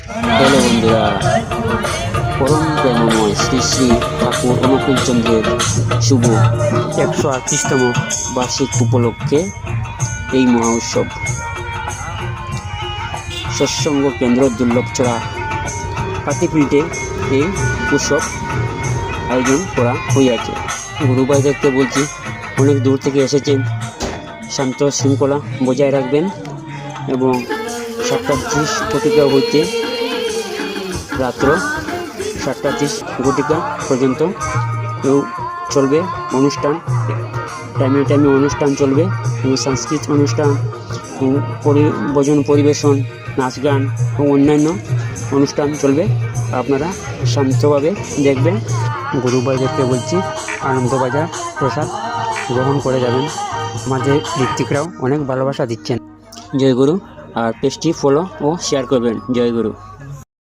Hello বন্ধুরা, পরম প্রেমময় শ্রী শ্রী ঠাকুর অনুকূলচন্দ্রের শুভ 138তম বার্ষিক উপলক্ষে এই মহা উৎসব সৎসঙ্গ কেন্দ্র দুর্লভচড়া পাতিপিঠে এই উৎসব আয়োজন করা হইয়াছে। গুরু ভাইদেরকে বলছি, অনেক দূর থেকে এসেছেন, শান্ত শৃঙ্খলা বজায় রাখবেন এবং 7:30 ঘটিকা হইতে রাত্র 7:30 ঘটিকা পর্যন্ত চলবে অনুষ্ঠান। টাইমে টাইমে অনুষ্ঠান চলবে এবং সাংস্কৃতিক অনুষ্ঠান, ভজন পরিবেশন, নাচ গান ও অন্যান্য অনুষ্ঠান চলবে। আপনারা শান্তভাবে দেখবেন। গুরু ভাইদেরকে বলছি, আনন্দবাজার প্রসাদ গ্রহণ করে যাবেন। আমাদের ঋত্বিকরাও অনেক ভালোবাসা দিচ্ছেন। জয় গুরু। আর পেজটি ফলো ও শেয়ার করবেন। জয় গুরু।